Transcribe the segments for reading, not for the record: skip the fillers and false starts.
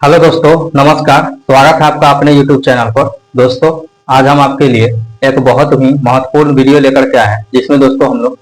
Hello दोस्तों, नमस्कार। स्वागत है आपका अपने YouTube चैनल पर। दोस्तों, आज हम आपके लिए एक बहुत ही महत्वपूर्ण वीडियो लेकर के आए हैं, जिसमें दोस्तों हम लोग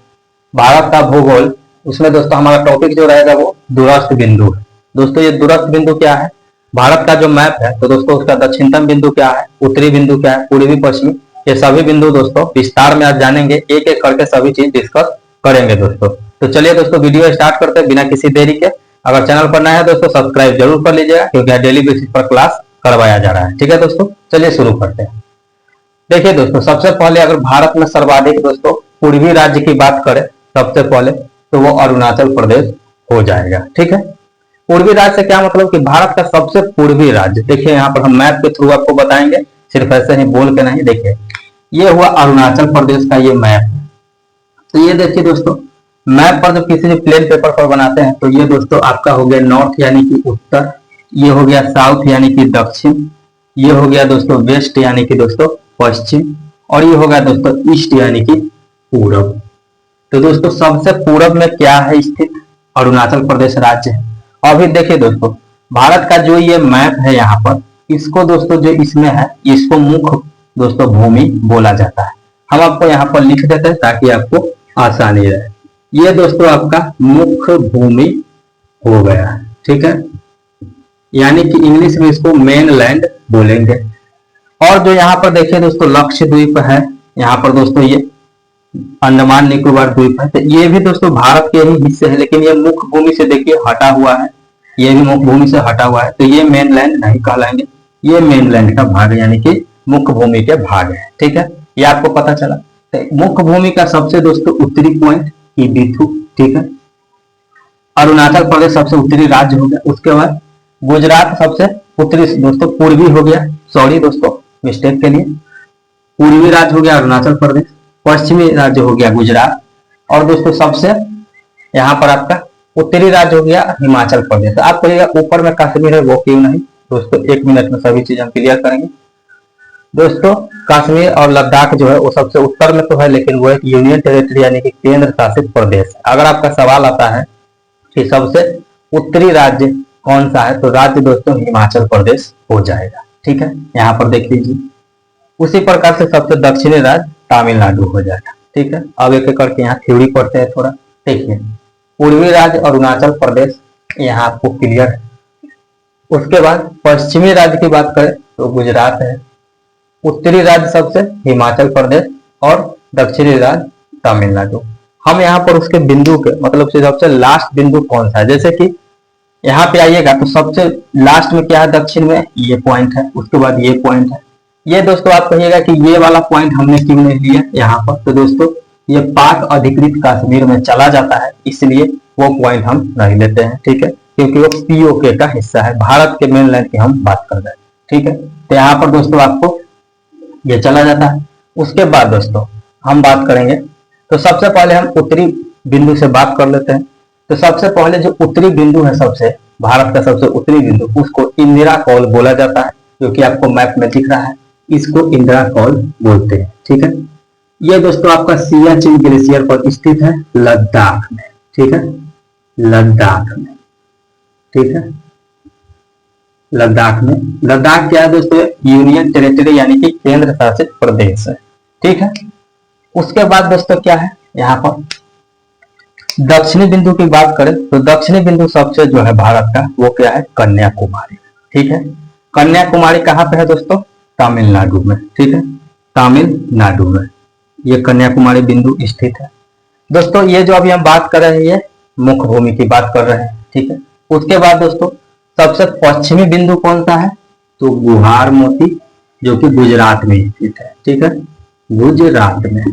भारत का भूगोल, उसमें दोस्तों हमारा टॉपिक जो रहेगा वो दूरस्थ बिंदु है। दोस्तों, ये दूरस्थ बिंदु क्या है? भारत का जो मैप है तो दोस्तों उसका दक्षिणतम बिंदु क्या है, उत्तरी बिंदु क्या है, पूर्वी पश्चिमी, ये सभी बिंदु दोस्तों विस्तार में आज जानेंगे, एक एक करके सभी चीज डिस्कस करेंगे दोस्तों। तो चलिए दोस्तों, वीडियो स्टार्ट करते हैं बिना किसी देरी के। अगर चैनल पर नया है दोस्तों, सब्सक्राइब जरूर कर लीजिएगा, क्योंकि डेली बेसिस पर क्लास करवाया जा रहा है। ठीक है दोस्तों, चलिए शुरू करते हैं। देखिए दोस्तों, सबसे पहले अगर भारत में सर्वाधिक दोस्तों पूर्वी राज्य की बात करें सबसे पहले, तो वो अरुणाचल प्रदेश हो जाएगा। ठीक है, पूर्वी राज्य से क्या मतलब कि भारत का सबसे पूर्वी राज्य। देखिए यहाँ पर हम मैप के थ्रू आपको बताएंगे, सिर्फ ऐसे ही बोल के नहीं। देखिए, ये हुआ अरुणाचल प्रदेश का ये मैप है। तो ये देखिए दोस्तों, मैप पर जब किसी भी प्लेन पेपर पर बनाते हैं तो ये दोस्तों आपका हो गया नॉर्थ यानी कि उत्तर, ये हो गया साउथ यानी कि दक्षिण, ये हो गया दोस्तों वेस्ट यानी कि दोस्तों पश्चिम, और ये हो गया दोस्तों ईस्ट यानी कि पूरब। तो दोस्तों सबसे पूरब में क्या है स्थित? अरुणाचल प्रदेश राज्य है। अभी देखिए दोस्तों, भारत का जो ये मैप है यहाँ पर, इसको दोस्तों जो इसमें है, इसको मुख्य दोस्तों भूमि बोला जाता है। हम आपको यहाँ पर लिख देते हैं ताकि आपको आसानी रहे। ये दोस्तों आपका मुख्य भूमि हो गया है। ठीक है, यानी कि इंग्लिश में इसको मेन लैंड बोलेंगे। और जो यहाँ पर देखिए दोस्तों लक्षद्वीप है, यहाँ पर दोस्तों ये अंडमान निकोबार द्वीप है, तो ये भी दोस्तों भारत के ही हिस्से है, लेकिन ये मुख्य भूमि से देखिए हटा हुआ है, ये भी मुख्य भूमि से हटा हुआ है, तो ये मेन लैंड नहीं कहलाएंगे, ये मेन लैंड का भाग है, यानी कि मुख्य भूमि के भाग है। ठीक है, ये आपको पता चला। तो मुख्य भूमि का सबसे दोस्तों उत्तरी पॉइंट कीबीथू। ठीक है, अरुणाचल प्रदेश सबसे उत्तरी राज्य हो गया। उसके बाद गुजरात सबसे उत्तरी दोस्तों पूर्वी हो गया, सॉरी दोस्तों मिस्टेक के लिए, पूर्वी राज्य हो गया अरुणाचल प्रदेश, पश्चिमी राज्य हो गया गुजरात, और दोस्तों सबसे यहाँ पर आपका उत्तरी राज्य हो गया हिमाचल प्रदेश। आप कहिएगा ऊपर में कश्मीर है, वो क्यों नहीं? दोस्तों एक मिनट में सभी चीज हम क्लियर करेंगे। दोस्तों कश्मीर और लद्दाख जो है वो सबसे उत्तर में तो है, लेकिन वो एक यूनियन टेरिटरी यानी कि केंद्र शासित प्रदेश है। अगर आपका सवाल आता है कि सबसे उत्तरी राज्य कौन सा है, तो राज्य दोस्तों हिमाचल प्रदेश हो जाएगा। ठीक है, यहाँ पर देख लीजिए। उसी प्रकार से सबसे दक्षिणी राज्य तमिलनाडु हो जाएगा। ठीक है, अब एक एक करके यहाँ थ्योरी पढ़ते हैं थोड़ा। देखिए, पूर्वी राज्य अरुणाचल प्रदेश, यहाँ आपको क्लियर है। उसके बाद पश्चिमी राज्य की बात करें तो गुजरात है, उत्तरी राज्य सबसे हिमाचल प्रदेश, और दक्षिणी राज्य तमिलनाडु। हम यहाँ पर उसके बिंदु के मतलब से सबसे लास्ट बिंदु कौन सा है, जैसे कि यहाँ पे आइएगा तो सबसे लास्ट में क्या है, दक्षिण में ये पॉइंट है, उसके बाद ये पॉइंट है। ये दोस्तों आप कहिएगा कि ये वाला पॉइंट हमने क्यों नहीं लिया यहाँ पर, तो दोस्तों ये पाक अधिकृत कश्मीर में चला जाता है, इसलिए वो पॉइंट हम नहीं लेते हैं। ठीक है, क्योंकि वो पीओके का हिस्सा है, भारत के मेनलैंड की हम बात कर रहे हैं। ठीक है, तो यहाँ पर दोस्तों आपको ये चला जाता है। उसके बाद दोस्तों हम बात करेंगे, तो सबसे पहले हम उत्तरी बिंदु से बात कर लेते हैं। तो सबसे पहले जो उत्तरी बिंदु है, सबसे भारत का सबसे उत्तरी बिंदु, उसको इंदिरा कॉल बोला जाता है, जो कि आपको मैप में दिख रहा है, इसको इंदिरा कॉल बोलते हैं। ठीक है, ये दोस्तों आपका सियाचिन ग्लेशियर पर स्थित है, लद्दाख में। ठीक है, लद्दाख में। ठीक है, लद्दाख में। लद्दाख क्या है दोस्तों? यूनियन टेरिटरी यानी कि केंद्र शासित प्रदेश है। ठीक है, उसके बाद दोस्तों क्या है, यहाँ पर दक्षिणी बिंदु की बात करें तो दक्षिणी बिंदु सबसे जो है भारत का, वो क्या है, कन्याकुमारी। ठीक है, कन्याकुमारी कहाँ पे है दोस्तों? तमिलनाडु में। ठीक है, तमिलनाडु में ये कन्याकुमारी बिंदु स्थित है। दोस्तों ये जो अभी हम बात कर रहे हैं, ये मुख्य भूमि की बात कर रहे हैं। ठीक है, उसके बाद दोस्तों सबसे पश्चिमी बिंदु कौन सा है, तो गुहार मोती, जो कि गुजरात में स्थित है। ठीक है, गुजरात में।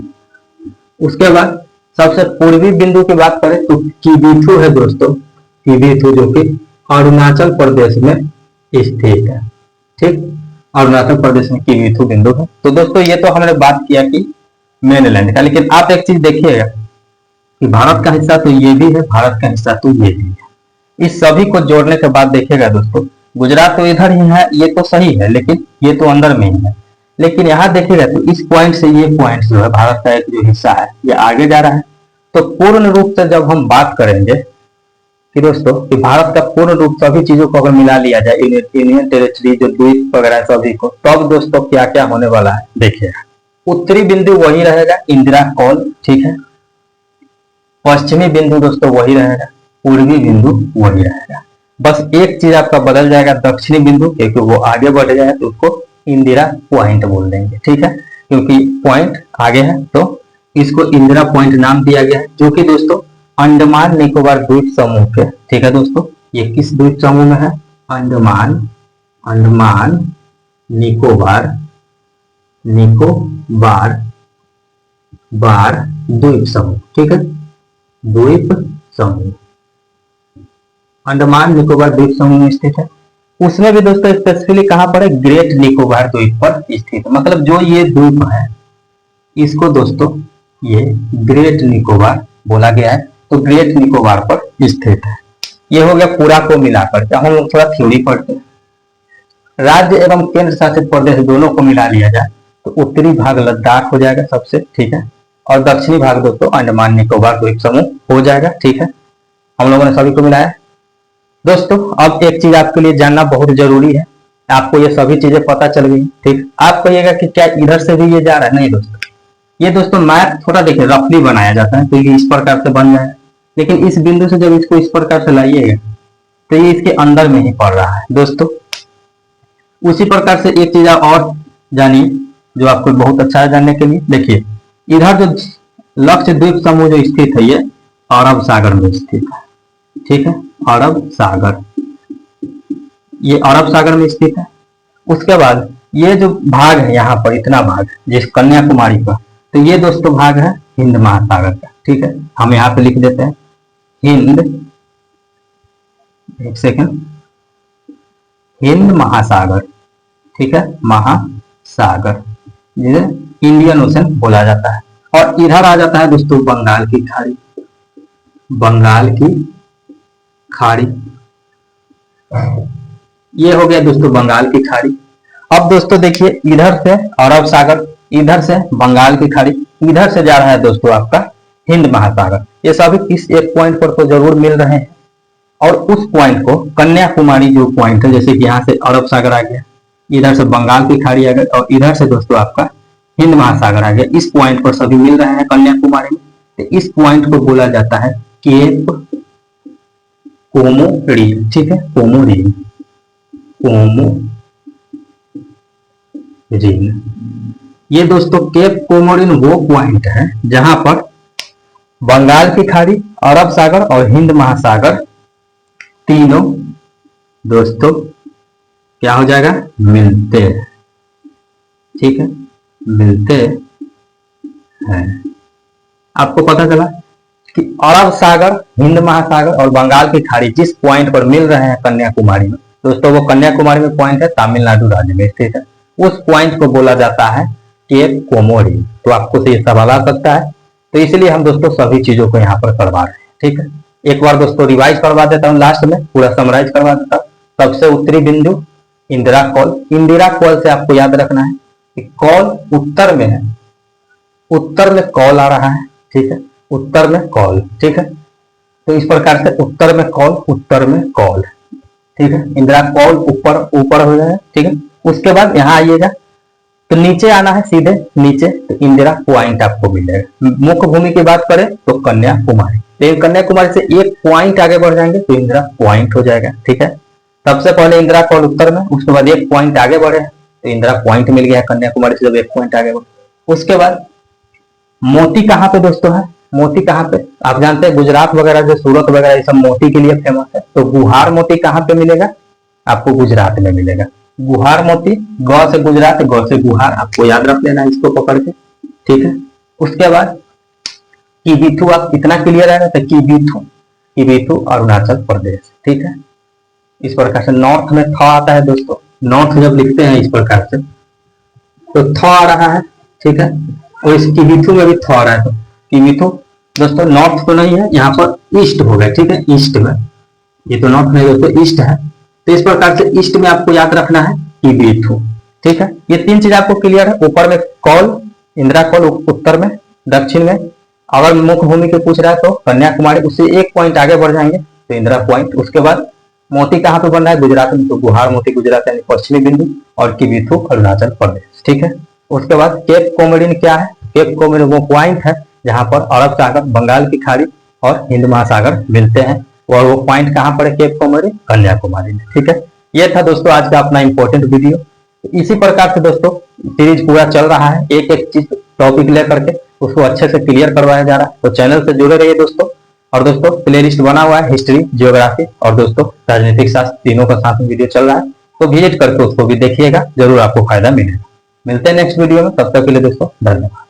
उसके बाद सबसे पूर्वी बिंदु की बात करें तो कीबीथू है दोस्तों, कीबीथू, जो कि अरुणाचल प्रदेश में स्थित है। ठीक, अरुणाचल प्रदेश में कीबीथू बिंदु है। तो दोस्तों ये तो हमने बात किया कि मेनलैंड का, लेकिन आप एक चीज देखिएगा कि भारत का हिस्सा तो ये भी है, भारत का हिस्सा तो ये भी है। इस सभी को जोड़ने के बाद देखिएगा दोस्तों, गुजरात तो इधर ही है, ये तो सही है, लेकिन ये तो अंदर में ही है। लेकिन यहाँ देखिएगा तो इस पॉइंट से ये पॉइंट जो है भारत का एक जो हिस्सा है, ये आगे जा रहा है। तो पूर्ण रूप से जब हम बात करेंगे कि दोस्तों कि भारत का पूर्ण रूप सभी चीजों को अगर मिला लिया जाए, इंडियन टेरिटरी जो द्वीप वगैरह सभी को, तब दोस्तों क्या क्या होने वाला है देखिएगा। उत्तरी बिंदु वही रहेगा, इंदिरा कॉल, ठीक है। पश्चिमी बिंदु दोस्तों वही रहेगा, पूर्वी बिंदु वही रहेगा। बस एक चीज आपका बदल जाएगा, दक्षिणी बिंदु, क्योंकि वो आगे बढ़ जाए तो उसको इंदिरा पॉइंट बोल देंगे, ठीक है, क्योंकि पॉइंट आगे है तो इसको इंदिरा पॉइंट नाम दिया गया है, जो कि दोस्तों अंडमान निकोबार द्वीप समूह के, ठीक है दोस्तों, ये किस द्वीप समूह में है? अंडमान निकोबार द्वीप समूह, ठीक है, द्वीप समूह अंडमान निकोबार द्वीप समूह में स्थित है। उसमें भी दोस्तों स्पेसिफिकली कहां पर है? ग्रेट निकोबार द्वीप पर स्थित है। मतलब जो ये द्वीप है इसको दोस्तों ये ग्रेट निकोबार बोला गया है, तो ग्रेट निकोबार पर स्थित है। ये हो गया पूरा को मिलाकर के। हम लोग थोड़ा थ्योरी पढ़ते हैं। राज्य एवं केंद्र शासित प्रदेश दोनों को मिला लिया जाए तो उत्तरी भाग लद्दाख हो जाएगा सबसे, ठीक है, और दक्षिणी भाग दोस्तों अंडमान निकोबार द्वीप समूह हो जाएगा, ठीक है। हम लोगों ने सभी को मिलाया दोस्तों। अब एक चीज आपके लिए जानना बहुत जरूरी है, आपको ये सभी चीजें पता चल गई, ठीक। आप कहिएगा कि क्या इधर से भी ये जा रहा है? नहीं दोस्तों, ये दोस्तों मैप थोड़ा देखिए रफली बनाया जाता है, तो ये इस प्रकार से बन जाए, लेकिन इस बिंदु से जब इसको इस प्रकार से लाइएगा तो ये इसके अंदर में ही पड़ रहा है दोस्तों। उसी प्रकार से एक चीज और जानिए जो आपको बहुत अच्छा है जानने के लिए। देखिए इधर जो लक्षद्वीप समूह जो स्थित है ये अरब सागर में स्थित है, ठीक है, अरब सागर, ये अरब सागर में स्थित है। उसके बाद ये जो भाग है यहाँ पर इतना भाग जिस कन्याकुमारी का, तो ये दोस्तों भाग है हिंद महासागर का, ठीक है। हम यहाँ पे लिख देते हैं हिंद, एक सेकंड, हिंद महासागर, ठीक है, महासागर जिसे इंडियन ओशन बोला जाता है। और इधर आ जाता है दोस्तों बंगाल की खाड़ी, बंगाल की खाड़ी, ये हो गया दोस्तों बंगाल की खाड़ी। अब दोस्तों देखिए इधर से अरब सागर, इधर से बंगाल की खाड़ी, इधर से जा रहा है दोस्तों आपका हिंद महासागर। ये सभी किस एक पॉइंट पर तो जरूर मिल रहे हैं, और उस पॉइंट को कन्याकुमारी जो पॉइंट है, जैसे कि यहाँ से अरब सागर आ गया, इधर से बंगाल की खाड़ी आ गई, और इधर से दोस्तों आपका हिंद महासागर आ गया, इस पॉइंट पर सभी मिल रहे हैं कन्याकुमारी में। तो इस पॉइंट को बोला जाता है केप कोमोरिन, ठीक है, कोमोरिन, कोमोरिन। ये दोस्तों केप कोमोरिन वो पॉइंट है जहां पर बंगाल की खाड़ी, अरब सागर और हिंद महासागर तीनों दोस्तों क्या हो जाएगा? मिलते हैं, ठीक है, मिलते हैं। आपको पता चला कि अरब सागर, हिंद महासागर और बंगाल की खाड़ी जिस पॉइंट पर मिल रहे हैं कन्याकुमारी में दोस्तों, वो कन्याकुमारी में पॉइंट है तमिलनाडु राज्य में स्थित है। उस पॉइंट को बोला जाता है केप कोमोरिन। तो आपको से सवाल आ सकता है, तो इसलिए हम दोस्तों सभी चीजों को यहाँ पर करवा रहे हैं, ठीक है। एक बार दोस्तों रिवाइज करवा देता हूँ, लास्ट में पूरा समराइज करवा देता हूँ। सबसे उत्तरी बिंदु इंदिरा कॉल, इंदिरा कॉल से आपको याद रखना है कि कॉल उत्तर में है, उत्तर में कॉल आ रहा है, ठीक है, उत्तर में कॉल, ठीक है। तो इस प्रकार से उत्तर में कॉल, उत्तर में कॉल, ठीक है, इंदिरा कॉल ऊपर ऊपर हो जाए, ठीक है। उसके बाद यहाँ आइएगा तो नीचे आना है, सीधे नीचे, तो इंदिरा पॉइंट आपको मिलेगा। मुख्य भूमि की बात करें तो कन्याकुमारी, लेकिन कन्याकुमारी से एक पॉइंट आगे बढ़ जाएंगे तो इंदिरा पॉइंट हो जाएगा, ठीक है। सबसे पहले इंदिरा कॉल उत्तर में, उसके बाद एक पॉइंट आगे बढ़े तो इंदिरा पॉइंट मिल गया कन्याकुमारी से, जब एक पॉइंट आगे बढ़े। उसके बाद मोती कहाँ पे दोस्तों है? मोती कहाँ पे आप जानते हैं, गुजरात वगैरह जो सूरत वगैरह ये सब मोती के लिए फेमस है। तो गुहार मोती कहाँ पे मिलेगा? आपको गुजरात में मिलेगा। गुहार मोती, ग से गुजरात, ग से गुहार, आपको याद रख लेना इसको पकड़ के, ठीक है। उसके बाद कीबीथू, आप इतना क्लियर है तो कीबीथू, कीबीथू अरुणाचल प्रदेश, ठीक है। इस प्रकार से नॉर्थ में थ आता है दोस्तों, नॉर्थ जब लिखते हैं इस प्रकार से तो थ आ रहा है, ठीक है। और इस कीबीथू में भी थ आ रहा है, तो कीबीथू दोस्तों नॉर्थ तो नहीं है, यहाँ पर ईस्ट हो गया, ठीक है, ईस्ट में, ये तो नॉर्थ नहीं दोस्तों ईस्ट है। तो इस प्रकार से ईस्ट में आपको याद रखना है कीबीथू, ठीक है। ये तीन चीज आपको क्लियर है। ऊपर में कॉल, इंदिरा कॉल उत्तर में, दक्षिण में, अगर मुख्य भूमि के पूछ रहा है तो कन्याकुमारी, उससे एक पॉइंट आगे बढ़ जाएंगे तो इंदिरा पॉइंट। उसके बाद मोती कहाँ पे बन रहा है? गुजरात में, तो गुहार मोती गुजरात यानी पश्चिमी बिंदु, और किबिथु अरुणाचल प्रदेश। ठीक है। उसके बाद केप कोमोरिन क्या है? केप कोमोरिन वो पॉइंट है जहां पर अरब सागर, बंगाल की खाड़ी और हिंद महासागर मिलते हैं, और वो पॉइंट कहां पर है? केप कोमोरिन, कन्याकुमारी में। ठीक है। ये था दोस्तों आज का अपना इंपॉर्टेंट वीडियो। इसी प्रकार से दोस्तों सीरीज पूरा चल रहा है, एक एक चीज टॉपिक लेकर के उसको अच्छे से क्लियर करवाया जा रहा है। तो चैनल से जुड़े रहिए दोस्तों। और दोस्तों प्लेलिस्ट बना हुआ है, हिस्ट्री, जियोग्राफी और दोस्तों राजनीतिक शास्त्र, तीनों का साथ में वीडियो चल रहा है, तो विजिट करके उसको भी देखिएगा, जरूर आपको फायदा मिलेगा। मिलते हैं नेक्स्ट वीडियो में, तब तक के लिए दोस्तों धन्यवाद।